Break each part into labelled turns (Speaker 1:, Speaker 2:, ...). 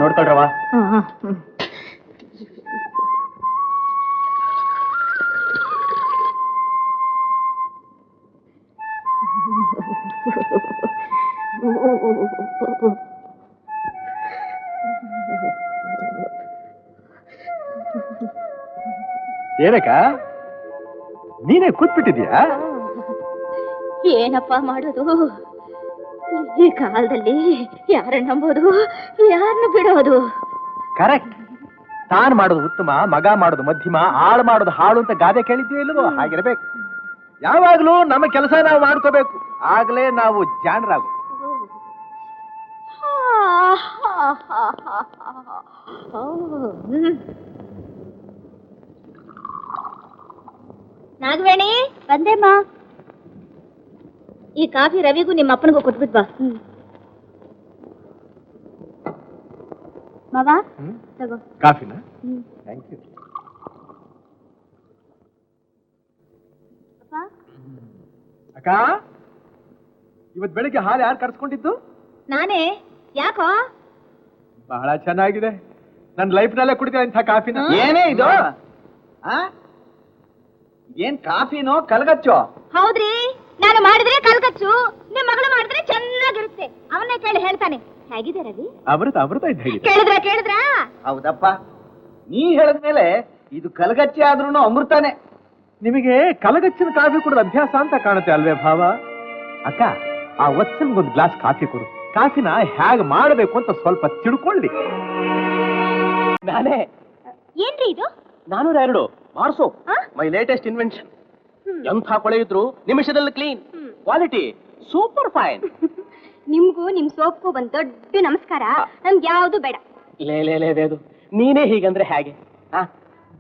Speaker 1: ನೋಡ್ಕೊಳ್ರವ.
Speaker 2: ಏನಕ್ಕ ನೀನೇ ಕೂತ್ಬಿಟ್ಟಿದ್ಯಾ?
Speaker 3: ಏನಪ್ಪ ಮಾಡೋದು? ಈ ಕಾಲದಲ್ಲಿ ಯಾರನ್ನ ನಂಬೋದು, ಯಾರನ್ನ ಬಿಡೋದು?
Speaker 2: ಕರೆಕ್ಟ್. ತಾನ್ ಮಾಡೋದು ಉತ್ತಮ, ಮಗ ಮಾಡೋದು ಮಧ್ಯಮ, ಆಳ್ ಮಾಡೋದು ಹಾಳು ಅಂತ ಗಾದೆ ಕೇಳಿದ್ಯೋ ಇಲ್ವೋ? ಹಾಗಿರ್ಬೇಕು. ಯಾವಾಗ್ಲೂ ನಮ್ಮ ಕೆಲಸ ನಾವು ಮಾಡ್ಕೋಬೇಕು, ಆಗ್ಲೇ ನಾವು ಜಾಣರಾಗು.
Speaker 3: ನಾಗವೇಣಿ ಬಂದೇಮ್ಮ. ಈ ಕಾಫಿ ರವಿಗೂ ನಿಮ್ಮ ಅಪ್ಪನಿಗೂ ಕೊಟ್ಬಿಟ್ವಾ? ಮಾವ ತಗೋ
Speaker 2: ಕಾಫಿನ. Thank you. ಅಕ್ಕ, ಇವತ್ ಬೆಳಿಗ್ಗೆ ಹಾಲು ಯಾರು ಕರ್ಸ್ಕೊಂಡಿದ್ದು?
Speaker 3: ನಾನೇ. ಯಾಕೋ?
Speaker 2: ಬಹಳ ಚೆನ್ನಾಗಿದೆ. ನನ್ನ ಲೈಫ್ ನಲ್ಲೇ ಕುಡಿದ ಇಂಥ ಕಾಫಿನ.
Speaker 1: ಏನೇ ಇದು? ಏನ್ ಕಾಫಿನೋ ಕಲ್ಗಚ್ಚೋ?
Speaker 3: ಹೌದ್ರಿ, ನಾನು ಮಾಡಿದ್ರೆ ಕಲ್ಕಚ್ಚು, ನಿಮ್ ಮಗಳು ಮಾಡಿದ್ರೆ ಚೆನ್ನಾಗಿರುತ್ತೆ. ಅವನ್ನೇ ಕೇಳಿ ಹೇಳ್ತಾನೆ. ಹೇಗಿದೆ ರವಿ?
Speaker 2: ಅಮೃತ ಇದ್ದ.
Speaker 3: ಕೇಳಿದ್ರ?
Speaker 1: ಹೌದಪ್ಪ, ನೀ ಹೇಳಿದ್ಮೇಲೆ ಇದು ಕಲ್ಗಚ್ಚೆ ಆದ್ರೂ ಅಮೃತನೇ.
Speaker 2: ನಿಮಗೆ ಕಲಗಚ್ಚಿನ ಕಾಫಿ ಕುಡಿದ ಅಭ್ಯಾಸ ಅಂತ ಕಾಣುತ್ತೆ ಅಲ್ವೇ ಭಾವ? ಅಕ್ಕ, ಆ ವತ್ಸನ್ಗೊಂದು ಗ್ಲಾಸ್ ಕಾಫಿ ಕೊಡು. ಕಾಫಿನ ಹೇಗೆ ಮಾಡಬೇಕು ಅಂತ ಸ್ವಲ್ಪ ತಿಳ್ಕೊಳ್ಳಿ.
Speaker 1: ನಾನೇ.
Speaker 3: ಏನ್ರಿ ಇದು?
Speaker 1: 402 ಮಾರ್ಸೋ, ಮೈ ಲೇಟೆಸ್ಟ್ ಇನ್ವೆನ್ಷನ್. ಎಂಥ ಕೊಳೆ ಇದ್ರು ನಿಮಿಷದಲ್ಲಿ ಕ್ಲೀನ್, ಕ್ವಾಲಿಟಿ ಸೂಪರ್ ಫೈನ್.
Speaker 3: ನಿಮ್ಗೂ ನಿಮ್ ಸೋಪ್ಗೂ ಒಂದ್ ದೊಡ್ಡ ನಮಸ್ಕಾರ. ನಮ್ಗೆ ಯಾವ್ದು ಬೇಡ.
Speaker 1: ಲೇ ವೇದು, ನೀನೇ ಹೀಗಂದ್ರೆ ಹೇಗೆ?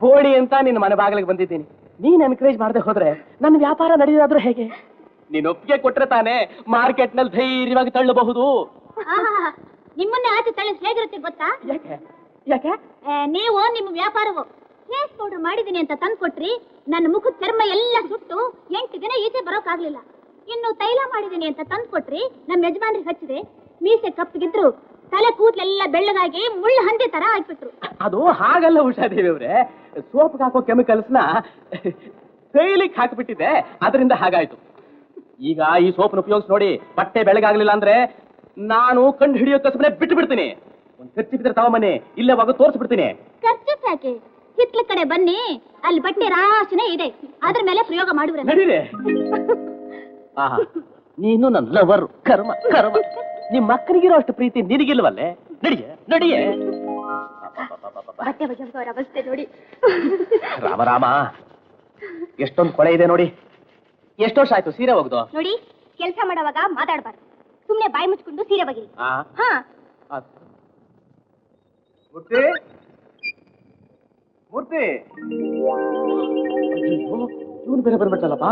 Speaker 1: ಬೋಳಿ ಅಂತ ನಿನ್ನ ಮನೆ ಬಾಗಿಲಿಗೆ ಬಂದಿದ್ದೀನಿ. ನೀನ್ ಎನ್ಕರೇಜ್ ಮಾಡದೆ ಹೋದ್ರೆ ನನ್ನ ವ್ಯಾಪಾರ ನಡೆಯೋದಾದ್ರೂ ಹೇಗೆ? ನೀನ್ ಒಪ್ಪಿಗೆ ಕೊಟ್ರೆ ತಾನೇ ಮಾರ್ಕೆಟ್ ನಲ್ಲಿ ಧೈರ್ಯವಾಗಿ ತಳ್ಳಬಹುದು.
Speaker 3: ನಿಮ್ಮನ್ನೇ ಆಚೆ ತಳ್ಳಿಸ್ ಹೇಗಿರುತ್ತೆ ಗೊತ್ತಾ?
Speaker 1: ಯಾಕೆ?
Speaker 3: ನೀವು ನಿಮ್ಮ ವ್ಯಾಪಾರವು ಫೇಸ್ ಪೌಡರ್ ಮಾಡಿದೀನಿ ಅಂತ ತಂದು ಕೊಟ್ರಿ. ನನ್ನ ಮುಖದ ಚರ್ಮ ಎಲ್ಲ ಸುಟ್ಟು 8 ದಿನ ಈಚೆ ಬರೋಕಾಗ್ಲಿಲ್ಲ. ಇನ್ನು ತೈಲ ಮಾಡಿದೀನಿ ಅಂತ ತಂದು ಕೊಟ್ರಿ. ನಮ್ಮ ಯಜಮಾನ್ರಿಗೆ ಹಚ್ಚಿದೆ, ಮೀಸೆ ಕಪ್ಪಗಿದ್ರು, ತಲೆ ಕೂದಲೆಲ್ಲ ಬೆಳ್ಳಗಾಗಿ ಮುಳ್ಳು ಹಂದಿ ತರ ಆಗ್ಬಿಟ್ರು.
Speaker 1: ಅದು ಹಾಗಲ್ಲ ಉಷಾದೇವಿ ಅವ್ರೆ, ಸೋಪ್ ಹಾಕೋ ಕೆಮಿಕಲ್ಸ್ ನ ತೈಲಿಕ್ ಹಾಕಿಬಿಟ್ಟಿದೆ, ಅದರಿಂದ ಹಾಗಾಯ್ತು. ಈಗ ಈ ಸೋಪ್ನ ಉಪಯೋಗಿಸಿ ನೋಡಿ, ಬಟ್ಟೆ ಬೆಳಗಾಗ್ಲಿಲ್ಲ ಅಂದ್ರೆ ನಾನು ಕಂಡು ಹಿಡಿಯೋ ಕಸಬನೆ ಬಿಟ್ಟು ಬಿಡ್ತೀನಿ. ಒಂದ್ ಖರ್ಚು ಬಿದ್ರೆ ತಗೊಂಬನ್ನಿ, ಇಲ್ಲೇ ಹೋಗ ತೋರಿಸ್ಬಿಡ್ತೀನಿ.
Speaker 3: ಖರ್ಚು ಯಾಕೆ? ಹಿತ್ಲ ಕಡೆ ಬನ್ನಿ, ಅಲ್ಲಿ ಬಟ್ಟೆ ರಾಶಿನೇ ಇದೆ, ಅದ್ರ ಮೇಲೆ ಪ್ರಯೋಗ ಮಾಡುವ್ರೆ.
Speaker 1: ನಡೀರಿ. ನೀನು ನನ್ನ ಲವರ್. ಕರ್ಮ ಕರ್ಮ. ನಿಮ್ ಮಕ್ಕಳಿಗಿರೋ ಅಷ್ಟು ಪ್ರೀತಿ ನಿನಗಿಲ್ವಲ್ಲೇ? ನಡಿಯೇ.
Speaker 3: ಬಟ್ಟೆ ಒಗೆಯುವವರ ಅವಸ್ಥೆ ನೋಡಿ.
Speaker 1: ರಾಮ, ಎಷ್ಟೊಂದು ಕೊಳೆ ಇದೆ ನೋಡಿ. ಎಷ್ಟು ವರ್ಷ ಆಯ್ತು ಸೀರೆ ಒಗ್ದು?
Speaker 3: ನೋಡಿ, ಕೆಲಸ ಮಾಡುವಾಗ ಮಾತಾಡ್ಬಾರ್ದು, ಸುಮ್ನೆ ಬಾಯಿ ಮುಚ್ಕೊಂಡು ಸೀರೆ ಬಗಿರಿ.
Speaker 2: ಮೂರ್ತಿ,
Speaker 1: ಇವನು ಬೇರೆ ಬರ್ಬಿಟ್ಟಲ್ಲಪ್ಪ.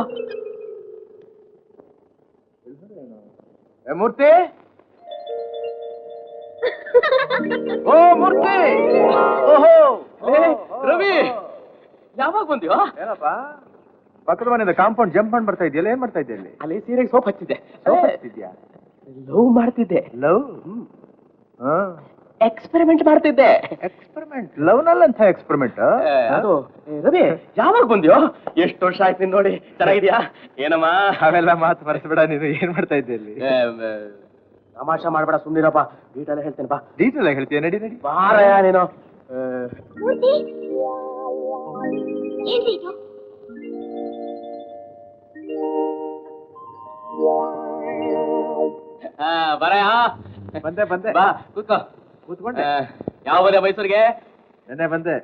Speaker 2: ಮೂರ್ತಿ, ಓ ಮೂರ್ತಿ. ಓಹೋ
Speaker 1: ರವಿ, ಯಾವಾಗ ಬಂದ್ಯೋ?
Speaker 2: ಏನಪ್ಪ, ಪಕ್ಕದ ಮನೆಯಿಂದ ಕಾಂಪೌಂಡ್ ಜಂಪ್ ಮಾಡಿ ಬರ್ತಾ ಇದೆಯಲ್ಲ, ಏನ್ ಮಾಡ್ತಾ ಇದ್ದೆ ಅಲ್ಲಿ?
Speaker 1: ಅಲ್ಲಿ ಸೀರೆಗೆ ಸೋಪ್ ಹಚ್ಚಿದ್ದೆ. ಲವ್ ಮಾಡ್ತಿದ್ದೆ.
Speaker 2: ಲವ್?
Speaker 1: ಎಕ್ಸ್ಪೆರಿಮೆಂಟ್ ಮಾಡ್ತಿದ್ದೆ.
Speaker 2: ಎಕ್ಸ್ಪೆರಿಮೆಂಟ್? ಲವ್ ನಲ್ಲಂತ ಎಕ್ಸ್ಪೆರಿಮೆಂಟ್?
Speaker 1: ಅದು ರವಿ, ಯಾವಾಗ ಬಂದ್ಯೋ? ಎಷ್ಟು ವರ್ಷ ಆಯ್ತು ನೀನ್ ನೋಡಿ. ಚೆನ್ನಾಗಿದ್ಯಾ? ಏನಮ್ಮ?
Speaker 2: ಅವೆಲ್ಲ ಮಾತು ಮರೆಸ್ಬೇಡ. ನೀನು ಏನ್ ಮಾಡ್ತಾ ಇದ್ದೆ ಅಲ್ಲಿ?
Speaker 1: ತಮಾಷಾ ಮಾಡ್ಬೇಡ, ಸುಮ್ಮನಿರಪ್ಪ. ಡೀಟೇಲ್ ಹೇಳ್ತೇನೆ ಬಾ.
Speaker 2: ಡೀಟೇಲ್ ಆಗಿ ಹೇಳ್ತೀಯ? ನಡಿ.
Speaker 1: ಬಾರಯ್ಯ ನೀನು. ಬರಯ್ಯ.
Speaker 2: ಬಂದೆ.
Speaker 1: ಬಾ ಕೂತ್ಕೋ.
Speaker 2: ಕೂತ್ಕೊಂಡೆ.
Speaker 1: ಯಾವ ಮೈಸೂರಿಗೆ?
Speaker 2: ನೆನ್ನೆ ಬಂದೆ.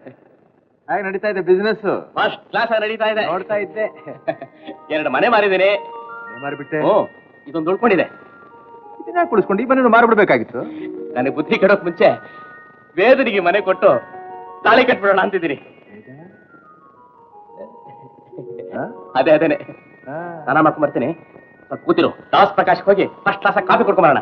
Speaker 2: ಹಾಗೆ ನಡೀತಾ ಇದೆ ಬಿಸ್ನೆಸ್?
Speaker 1: ಫಸ್ಟ್ ಕ್ಲಾಸ್ ಆಗಿ ನಡೀತಾ ಇದೆ.
Speaker 2: ನೋಡ್ತಾ ಇದ್ದೆ.
Speaker 1: 2 ಮನೆ ಮಾರಿದ್ದೀನಿ.
Speaker 2: ಮಾರಿಬಿಟ್ಟೆ?
Speaker 1: ಇದೊಂದು ಉಳ್ಕೊಂಡಿದೆ.
Speaker 2: ಇದನ್ನ ಕುಡಿಸ್ಕೊಂಡು ಈ ಮನೆ ಮಾರ್ಬಿಡ್ಬೇಕಾಗಿತ್ತು.
Speaker 1: ನನಗೆ ಬುದ್ಧಿ ಕೆಡೋಕ್ ಮುಂಚೆ ವೇದನಿಗೆ ಮನೆ ಕೊಟ್ಟು ತಾಳಿ ಕಟ್ಬಿಡೋಣ ಅಂತಿದ್ದೀನಿ. ಅದೇನೆ ಸ್ನಾನ ಮಾಡ್ಕೊಂಡ್ ಬರ್ತೀನಿ. ಸ್ವಲ್ಪ ಕೂತಿರು. ದಾಸ್ ಪ್ರಕಾಶ್ ಹೋಗಿ ಫಸ್ಟ್ ಕ್ಲಾಸ್ ಕಾಫಿ ಕೊಡ್ಕೊಂಬರೋಣ.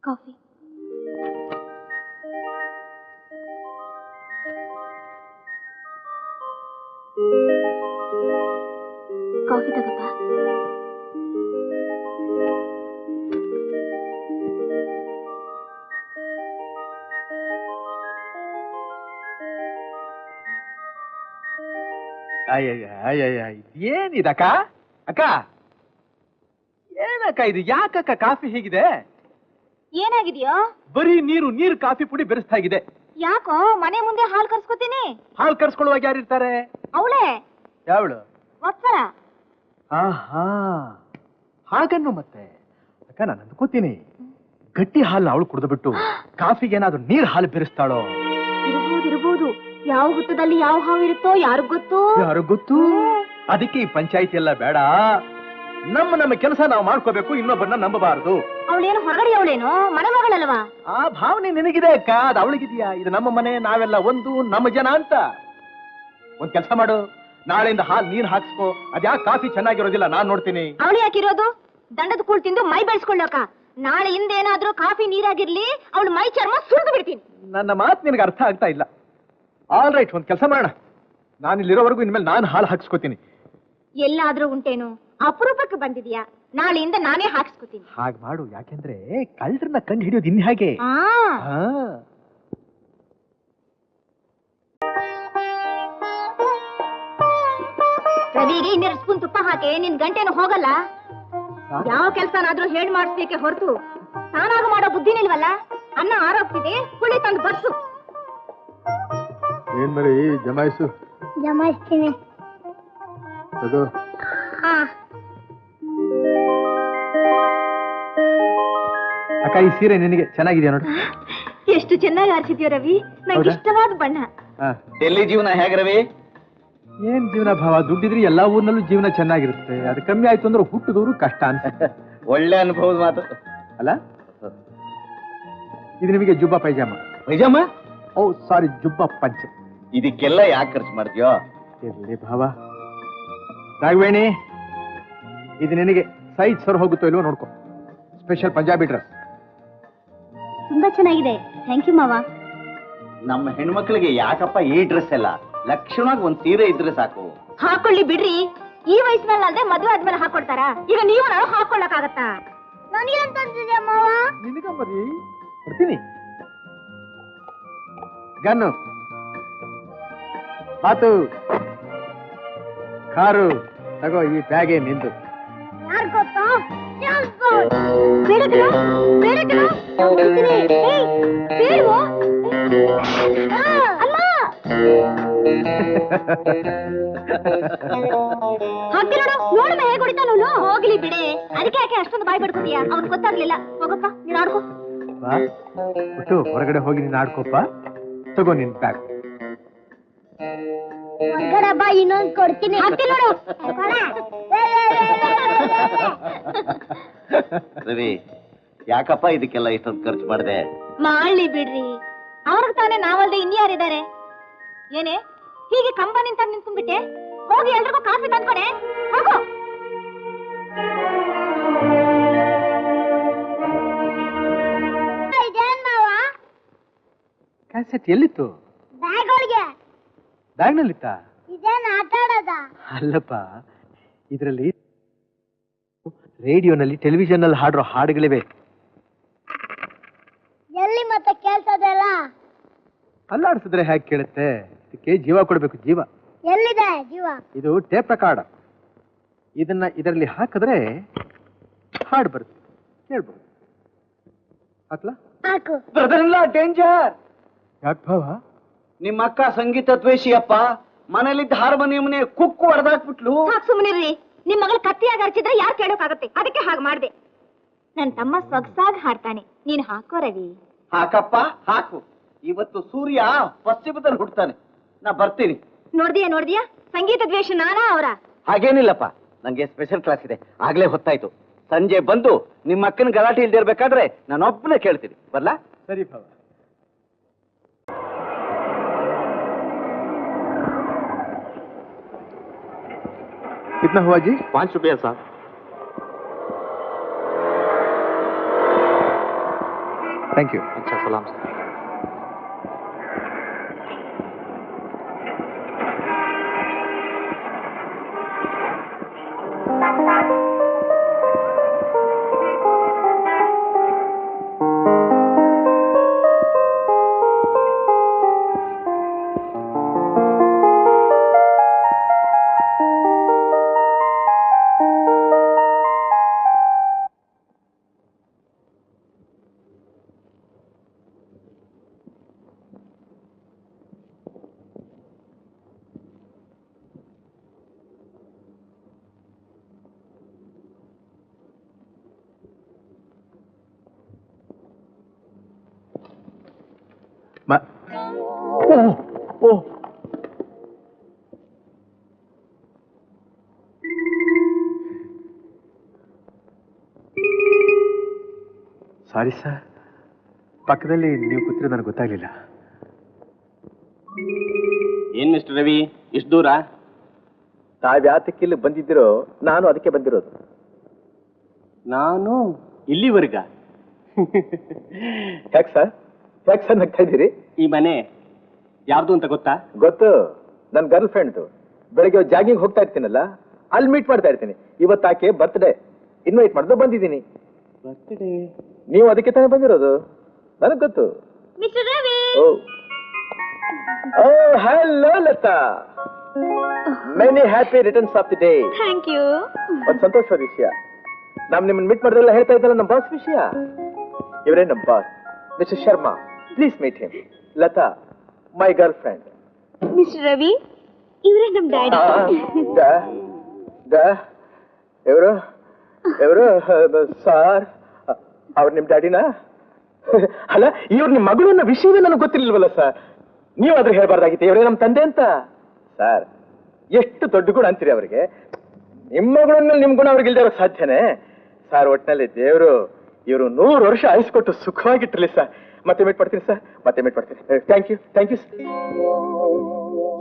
Speaker 3: ಕಾಫಿ. ಕಾಫಿ ತಗಪ್ಪ.
Speaker 2: ಏನಿದಕ್ಕ ಅಕ್ಕ? ಏನಕ್ಕ ಇದು? ಯಾಕಕ್ಕ ಕಾಫಿ ಹೀಗಿದೆ?
Speaker 3: ಏನಾಗಿದೆಯೋ?
Speaker 2: ಬರೀ ನೀರು ಕಾಫಿ ಪುಡಿ ಬೆರೆಸ್ತಾ ಇದೆ.
Speaker 3: ಯಾಕೋ ಮನೆ ಮುಂದೆ ಹಾಲು ಕರ್ಸ್ಕೊತೀನಿ.
Speaker 2: ಹಾಲು ಕರ್ಸ್ಕೊಳ್ಳುವಾಗ ಯಾರಿರ್ತಾರೆ?
Speaker 3: ಅವಳೇ.
Speaker 2: ಯಾವಳು?
Speaker 3: ವತ್ಸಲ.
Speaker 2: ಆಹಾ, ಹಾಗನ್ನು ಮತ್ತೆ ಅಕ್ಕ, ನಾನು ಅಂದ್ಕೋತೀನಿ ಗಟ್ಟಿ ಹಾಲು ಅವಳು ಕುಡಿದು ಬಿಟ್ಟು ಕಾಫಿಗೆ ಏನಾದ್ರು ನೀರ್ ಹಾಲು ಬೆರೆಸ್ತಾಳೋ?
Speaker 3: ಇರ್ಬೋದು. ಯಾವ ಹುತ್ತದಲ್ಲಿ ಯಾವ ಹಾವು ಇರುತ್ತೋ ಯಾರಿಗ್ ಗೊತ್ತು?
Speaker 2: ಯಾರು ಗೊತ್ತು? ಅದಕ್ಕೆ ಈ ಪಂಚಾಯಿತಿ ಎಲ್ಲ ಬೇಡ. ನಮ್ಮ ಕೆಲಸ ನಾವು ಮಾಡ್ಕೋಬೇಕು, ಇನ್ನೊಬ್ಬರನ್ನ ನಂಬಬಾರದು.
Speaker 3: ಅವಳೇನು ಹೊರಗಡೆ, ಅವಳೇನು ಮನೆ ಮಗಳಲ್ವಾ?
Speaker 2: ಆ ಭಾವನೆ ನಿನಗಿದೆ ಅಕ್ಕ, ಅದು ಅವಳಿಗಿದೆಯಾ? ಇದು ನಮ್ಮ ಮನೆ, ನಾವೆಲ್ಲ ಒಂದು, ನಮ್ಮ ಜನ ಅಂತ. ಒಂದ್ ಕೆಲಸ ಮಾಡು, ನಾಳೆಯಿಂದ ಹಾಲು ನೀರ್ ಹಾಕ್ಸ್ಕೋ. ಅದ್ಯಾಕೆ ಕಾಫಿ ಚೆನ್ನಾಗಿರೋದಿಲ್ಲ, ನಾನ್ ನೋಡ್ತೀನಿ.
Speaker 3: ಅವಳು ಯಾಕಿರೋದು? ದಂಡದ ಕೂಳ್ ತಿಂದು ಮೈ ಬೆಳೆಸ್ಕೊಳ್ಳೋಕ. ನಾಳೆ ಹಿಂದೇನಾದ್ರೂ ಕಾಫಿ ನೀರಾಗಿರ್ಲಿ, ಅವಳು ಮೈ ಚರ್ಮ ಸುರಿದು ಬಿಡ್ತೀನಿ.
Speaker 2: ನನ್ನ ಮಾತು ನಿನಗೆ ಅರ್ಥ ಆಗ್ತಾ ಇಲ್ಲ. ಆಲ್ ರೈಟ್, ಒಂದ್ ಕೆಲಸ ಮಾಡೋಣ. ನಾನು ಇಲ್ಲಿರೋವರೆಗೂ ಇನ್ಮೇಲೆ ನಾನು ಹಾಲು ಹಾಕ್ಸ್ಕೋತೀನಿ.
Speaker 3: ಎಲ್ಲಾದ್ರೂ ಉಂಟೇನು? ಅಪರೂಪಕ್ಕೆ ಬಂದಿದ್ಯಾ? ನಾಳೆಯಿಂದ ನಾನೇ ಹಾಕ್ಸ್ಕೋತೀನಿ.
Speaker 2: ಹಾಗೆ ಮಾಡು, ಯಾಕೆಂದ್ರೆ ಕಳ್ಳರನ್ನ ಕಂಡು ಹಿಡಿಯೋದು ಇನ್ ಹಾಗೆ.
Speaker 3: ರವಿಗೆ 2 ಸ್ಪೂನ್ ತುಪ್ಪ ಹಾಕಿ, ನಿನ್ ಗಂಟೆನು ಹೋಗಲ್ಲ. ಯಾವ ಕೆಲ್ಸನಾದ್ರೂ ಹೇಳ್ ಮಾಡಿಸ್ಲಿಕ್ಕೆ ಹೊರತು ತಾನಾಗ ಮಾಡೋ ಬುದ್ಧಿನಿಲ್ವಲ್ಲ. ಅನ್ನ ಆರೋಗ್ತಿದೆ, ಹುಳಿ ತಂದು ಬರ್ಸು.
Speaker 2: ಏನ್ ಮರಿ ಜಮಾಯಿಸು?
Speaker 3: ಜಮಾಯಿಸ್ತೀನಿ.
Speaker 2: ಅಕ್ಕ, ಈ ಸೀರೆ ನಿನಗೆ ಚೆನ್ನಾಗಿದೆಯಾ ನೋಡು.
Speaker 3: ಎಷ್ಟು ಚೆನ್ನಾಗಿ ಆರಿಸಿದ್ಯೋ ರವಿ, ನಂಗೆ ಇಷ್ಟವಾದ ಬಣ್ಣ.
Speaker 1: ಡೆಲ್ಲಿ ಜೀವನ ಹೇಗೆ ರವಿ?
Speaker 2: ಏನ್ ಜೀವನ ಭಾವ, ದುಡ್ಡಿದ್ರೆ ಎಲ್ಲಾ ಊರ್ನಲ್ಲೂ ಜೀವನ ಚೆನ್ನಾಗಿರುತ್ತೆ. ಅದು ಕಮ್ಮಿ ಆಯ್ತು ಅಂದ್ರೆ ಹುಟ್ಟಿದವರು ಕಷ್ಟ ಅನ್ಸುತ್ತೆ.
Speaker 1: ಒಳ್ಳೆ ಅನುಭವದ ಮಾತು
Speaker 2: ಅಲ್ಲ? ಇದು ನಿಮಗೆ ಜುಬ್ಬಾ ಪೈಜಾಮ.
Speaker 1: ಪೈಜಾಮ?
Speaker 2: ಓ ಸಾರಿ, ಜುಬ್ಬಾ ಪಂಚೆ.
Speaker 1: ಇದಕ್ಕೆಲ್ಲ ಯಾಕೆ ಖರ್ಚು ಮಾಡ್ತೀಯೋ?
Speaker 2: ಇರ್ಲಿ ಭಾವ. ರಾಘವೇಣಿ, ಇದು ನಿನಗೆ ಸೈಜ್ ಸರ್ ಹೋಗುತ್ತೋ ಇಲ್ವೋ ನೋಡ್ಕೊ. Special Punjabi dress.
Speaker 3: ತುಂಬಾ ಚೆನ್ನಾಗಿದೆ. ಥ್ಯಾಂಕ್ ಯು ಮಾವ.
Speaker 1: ನಮ್ಮ ಹೆಣ್ಮಕ್ಳಿಗೆ ಯಾಕಪ್ಪ ಈ ಡ್ರೆಸ್ ಎಲ್ಲ? ಲಕ್ಷಣವಾಗಿ ಒಂದ್ ಸೀರೆ ಇದ್ರೆ ಸಾಕು.
Speaker 3: ಹಾಕೊಳ್ಳಿ ಬಿಡ್ರಿ, ಈ ವಯಸ್ಸಿನಲ್ಲಿ ಅಲ್ಲದೆ ಮದುವೆ ಆದ್ಮೇಲೆ ಹಾಕೊಳ್ತಾರ. ಈಗ ನೀವು ನಾನು ಹಾಕೊಳ್ಳಕ್ಕಾಗತ್ತಾ? ನನಗೇನ್ ತಂದಿದ್ಯಾ ಮಾವ?
Speaker 2: ನಿನಗಂಬರಿ ಕೊಡ್ತೀನಿ. ಗನ್ನು, ಮಾತು, ಕಾರು ತಗೋ. ಈ ಬ್ಯಾಗೆ ನಿಂದು.
Speaker 3: ಯಾರ್ ಗೊತ್ತಾ? ಬೇಡ ಹಾಗೆ ನೋಡು ಹೇಗೆ ಹೊಡಿತಾನ. ಹೋಗ್ಲಿ ಬಿಡೆ, ಅದಕ್ಕೆ ಯಾಕೆ ಅಷ್ಟೊಂದು ಬಾಯ್ ಪಡ್ಕೊತೀಯ? ಅವ್ನ್ ಗೊತ್ತಾಗ್ಲಿಲ್ಲ. ಹೋಗಪ್ಪ, ನೀನ್ ಆಡ್ಕೋ.
Speaker 2: ಬಿಟ್ಟು ಹೊರಗಡೆ ಹೋಗಿ ನೀನ್ ಆಡ್ಕೋಪ್ಪ. ತಗೋ ನಿನ್ ಬ್ಯಾಗ್.
Speaker 3: ಬಾ, ಇನ್ನೊಂದು ಕೊಡ್ತೀನಿ. ನೋಡು
Speaker 1: ರವಿ, ಯಾಕಪ್ಪ ಇದಕ್ಕೆಲ್ಲ ಇಷ್ಟೊಂದು ಖರ್ಚು ಮಾಡಿದೆ?
Speaker 3: ಮಾಡ್ಲಿ ಬಿಡ್ರಿ, ಅವ್ರಿಗೆ ತಾನೇ ನಾವಲ್ದೆ ಇನ್ಯಾರಿದ್ದಾರೆ? ಏನೇ ಹೀಗೆ ಕಂಬ ನಿಂತ್ಕೊಂಡ್ಬಿಟ್ಟೆ? ಹೋಗಿ ಎಲ್ರಿಗೂ ಕಾಫಿ ತಂದ್ಕೊಡೆ. ಹೋಗು.
Speaker 2: ಕ್ಯಾಸೆಟ್ ಎಲ್ಲಿತ್ತು?
Speaker 3: ಬ್ಯಾಗ್ ಒಳಗೆ.
Speaker 2: ಬ್ಯಾಗ್ನಲ್ಲಿತ್ತ?
Speaker 3: ಇದೇನ್ ಆಟ ಆಡೋದ?
Speaker 2: ಅಲ್ಲಪ್ಪ, ಇದರಲ್ಲಿ ರೇಡಿಯೋನಲ್ಲಿ, ಟೆಲಿವಿಷನ್ ನಲ್ಲಿ ಹಾಡೋ ಹಾಡುಗಳಿವೆ.
Speaker 3: ಎಲ್ಲಿ ಮತ್ತೆ ಕೇಳ್ತದಲ್ಲ?
Speaker 2: ಅಲ್ಲಾಡ್ಸಿದ್ರೆ ಹೇಗೆ ಕೇಳುತ್ತೆ? ಇದಕ್ಕೆ ಜೀವ ಕೊಡ್ಬೇಕು, ಜೀವ.
Speaker 3: ಎಲ್ಲಿದೆ ಜೀವ? ಇದು
Speaker 2: ಟೇಪ್ ರೆಕಾರ್ಡ್. ಇದನ್ನ ಇದರಲ್ಲಿ ಹಾಕಿದ್ರೆ ಹಾಡು ಬರುತ್ತೆ, ಕೇಳ್ಬೋದು. ಹಾಕ್ಲಾ?
Speaker 3: ಹಾಕು.
Speaker 1: ಬ್ರದರ್ ಇಲ್ಲ, ಡೇಂಜರ್.
Speaker 2: ಯಾಕೆ ಭಾವ?
Speaker 1: ನಿಮ್ಮ ಅಕ್ಕ ಸಂಗೀತ ದ್ವೇಷಿ ಅಪ್ಪ. ಮನೇಲಿದ್ದ ಹಾರ್ಮೋನಿಯಂನೇ ಕುಕ್ಕು ಹೊಡೆದಾಕ್ಬಿಟ್ಲು.
Speaker 3: ಸುಮ್ಮನಿರ್ರಿ, ನಿಮ್ ಮಗಳು ಕತ್ತಿಯಾಗಿ ಅರ್ಚಿದ್ರೆ ಯಾರು ಕೇಳೋಕಾಗತ್ತೆ? ಅದಕ್ಕೆ ಹಾಗೆ ಮಾಡ್ದೆ. ನನ್ ತಮ್ಮ ಸೊಗಸಾಗಿ ಹಾಡ್ತಾನೆ, ನೀನ್ ಹಾಕೋ ರವಿ.
Speaker 1: ಹಾಕಪ್ಪ, ಹಾಕು. ಇವತ್ತು ಸೂರ್ಯ ಪಶ್ಚಿಮದಲ್ಲಿ ಹುಡ್ತಾನೆ. ನಾ ಬರ್ತೀನಿ.
Speaker 3: ನೋಡ್ದಿಯಾ ಸಂಗೀತ ದ್ವೇಷ ನಾನಾ ಅವರ?
Speaker 1: ಹಾಗೇನಿಲ್ಲಪ್ಪ, ನಂಗೆ ಸ್ಪೆಷಲ್ ಕ್ಲಾಸ್ ಇದೆ. ಆಗ್ಲೇ ಹೊತ್ತಾಯ್ತು. ಸಂಜೆ ಬಂದು ನಿಮ್ಮ ಅಕ್ಕನ ಗಲಾಟೆ ಇಲ್ದೇ ಇರ್ಬೇಕಾದ್ರೆ ನಾನೊಬ್ಬನೇ ಕೇಳ್ತೀನಿ. ಬರ್ಲಾ?
Speaker 2: ಸರಿ ಭಾವ. कितना हुआ जी?
Speaker 1: 5 रुपया साहब.
Speaker 2: Thank you.
Speaker 4: अच्छा सलाम सर.
Speaker 2: ಓ ಸಾರಿ ಸರ್, ಪಕ್ಕದಲ್ಲಿ ನೀವು ಕೂತಿರೋದು ನನಗೆ ಗೊತ್ತಾಗ್ಲಿಲ್ಲ.
Speaker 1: ಏನ್ ಮಿಸ್ಟರ್ ರವಿ, ಇಷ್ಟು ದೂರ?
Speaker 2: ತಾವ್ಯಾತಕ್ಕೆ ಇಲ್ಲಿ ಬಂದಿದ್ದೀರೋ ನಾನು ಅದಕ್ಕೆ ಬಂದಿರೋದು.
Speaker 1: ನಾನು ಇಲ್ಲಿವರೆಗ?
Speaker 2: ಯಾಕೆ ಸರ್ ನಗ್ತಾ ಇದ್ದೀರಿ?
Speaker 1: ಈ ಮನೆ ಯಾರ್ದು ಅಂತ ಗೊತ್ತಾ?
Speaker 2: ಗೊತ್ತು, ನನ್ನ ಗರ್ಲ್ ಫ್ರೆಂಡ್ದು. ಬೆಳಗ್ಗೆ ಜಾಗಿಂಗ್ ಹೋಗ್ತಾ ಇರ್ತೀನಲ್ಲ, ಅಲ್ಲಿ ಮೀಟ್ ಮಾಡ್ತಾ ಇರ್ತೀನಿ. ಇವತ್ತು ಆಕೆ ಬರ್ತ್ಡೇ ಇನ್ವೈಟ್ ಮಾಡಿದ್ರು ಬಂದಿದ್ದೀನಿ.
Speaker 1: ಬರ್ತ್ಡೇ?
Speaker 2: ನೀವು ಅದಕ್ಕೆ ತಾನೇ ಬಂದಿರೋದು, ನನಗೆ ಗೊತ್ತು.
Speaker 3: Mister Ravi,
Speaker 2: oh hello Lata, many happy returns of the day.
Speaker 3: Thank you.
Speaker 2: ಒಂದು ಸಂತೋಷವಾದ ವಿಷಯ, ನಾವು ನಿಮ್ಮನ್ನ ಮೀಟ್ ಮಾಡಿದ್ರೆಲ್ಲ ಹೇಳ್ತಾ ಇದ್ದಲ್ಲ ನಮ್ಮ ಬಾಸ್ ವಿಷಯ. ಇವರೇ ನಮ್ಮ boss, mister Sharma. Please meet him. Lata, my girlfriend.
Speaker 3: Mister Ravi, ಇವರೇ ನಮ್ ಡ್ಯಾಡಿ.
Speaker 2: ಇವರು ಇವರು ಸಾರ್, ಅವ್ರು ನಿಮ್ ಡ್ಯಾಡಿನಾ? ಅಲ್ಲ, ಇವ್ರು ನಿಮ್ಮ ಮಗಳು ಅನ್ನೋ ವಿಷಯವೇ ನನಗೆ ಗೊತ್ತಿರ್ಲಿಲ್ವಲ್ಲ ಸರ್. ನೀವಾದ್ರೂ ಹೇಳ್ಬಾರ್ದಾಗಿತ್ತು ಇವರೇ ನಮ್ಮ ತಂದೆ ಅಂತ. ಸರ್, ಎಷ್ಟು ದೊಡ್ಡ ಗುಣ ಅಂತೀರಿ ಅವರಿಗೆ. ನಿಮ್ಮ ಮಗಳ ಮೇಲೆ ನಿಮ್ ಗುಣ ಅವ್ರಿಗೆ ಇಲ್ದೇ ಇರೋಕೆ ಸಾಧ್ಯನೇ? ಸರ್, ಒಟ್ಟಿನಲ್ಲಿ ದೇವರು ಇವರು 100 ವರ್ಷ ಆಯುಸ್ಕೊಟ್ಟು ಸುಖವಾಗಿಟ್ಟಿರ್ಲಿ ಸರ್. ಮತ್ತೆ ಮೀಟ್ ಮಾಡ್ತೀನಿ ಸರ್, ಮತ್ತೆ ಮೀಟ್ ಮಾಡ್ತೀನಿ. Thank you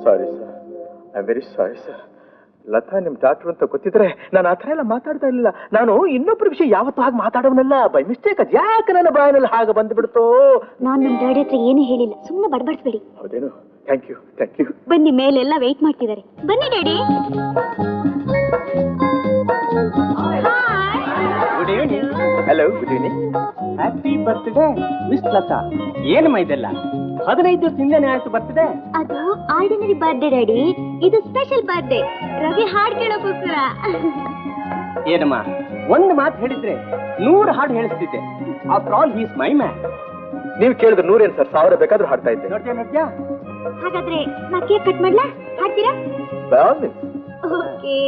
Speaker 2: sorry sir, I am very sorry sir. Lata ನಿಮ್ ಡಾಕ್ಟರ್ ಅಂತ ಗೊತ್ತಿದ್ರೆ ನಾನು ಆ ಥರ ಎಲ್ಲ ಮಾತಾಡ್ತಾ ಇರಲಿಲ್ಲ. ನಾನು ಇನ್ನೊಬ್ಬರ ವಿಷಯ ಯಾವತ್ತೂ ಹಾಗೆ ಮಾತಾಡೋನಲ್ಲ, ಬೈ ಮಿಸ್ಟೇಕ್. ಅದು ಯಾಕೆ ನನ್ನ ಬಾಯಿನಲ್ಲಿ ಹಾಗೆ ಬಂದ್ಬಿಡ್ತೋ?
Speaker 3: ನಾನ್ ನಮ್ ಡ್ಯಾಡಿ ಹತ್ರ ಏನು ಹೇಳಿಲ್ಲ, ಸುಮ್ಮನೆ ಬಡಬಡಿಸ್ಬೇಡಿ.
Speaker 2: ಹೌದೇನು? Thank you.
Speaker 3: ಬನ್ನಿ, ಮೇಲೆಲ್ಲ ವೆಯ್ಟ್ ಮಾಡ್ತಿದ್ದಾರೆ. ಬನ್ನಿ daddy.
Speaker 1: Good evening.
Speaker 2: Hello, good evening.
Speaker 1: Happy birthday miss Lata. ಏನಮ್ಮ ಇದೆಲ್ಲ? 15 ದಿವಸ ಹಿಂದೆನೆ ಆಯ್ತು ಬರ್ತ್ಡೇ.
Speaker 3: ಅದು ಆರ್ಡಿನರಿ ಬರ್ತ್ಡೇ ಡ್ಯಾಡಿ, ಇದು ಸ್ಪೆಷಲ್ ಬರ್ತ್ಡೇ. ರವಿ ಹಾಡ್ ಕೇಳೋಕ್ಕೋಸ್ಕರ.
Speaker 1: ಏನಮ್ಮ, ಒಂದು ಮಾತು ಹೇಳಿದ್ರೆ 100 ಹಾಡು ಹೇಳಿಸ್ತಿದ್ದೆ. After all he is my man.
Speaker 2: ನೀವು ಕೇಳಿದ್ರೆ 100 ಏನು ಸರ್, 1000 ಬೇಕಾದ್ರೂ ಹಾಡ್ತಾ ಇದ್ದೆ.
Speaker 1: ನೋಡ್ಯಾ?
Speaker 3: ಹಾಗಾದ್ರೆ ನಾ ಕೇಕ್ ಕಟ್ ಮಾಡ್ಲಾ? ಹಾಡ್ತೀರಾ?
Speaker 2: By all means.
Speaker 3: ಓಕೆ.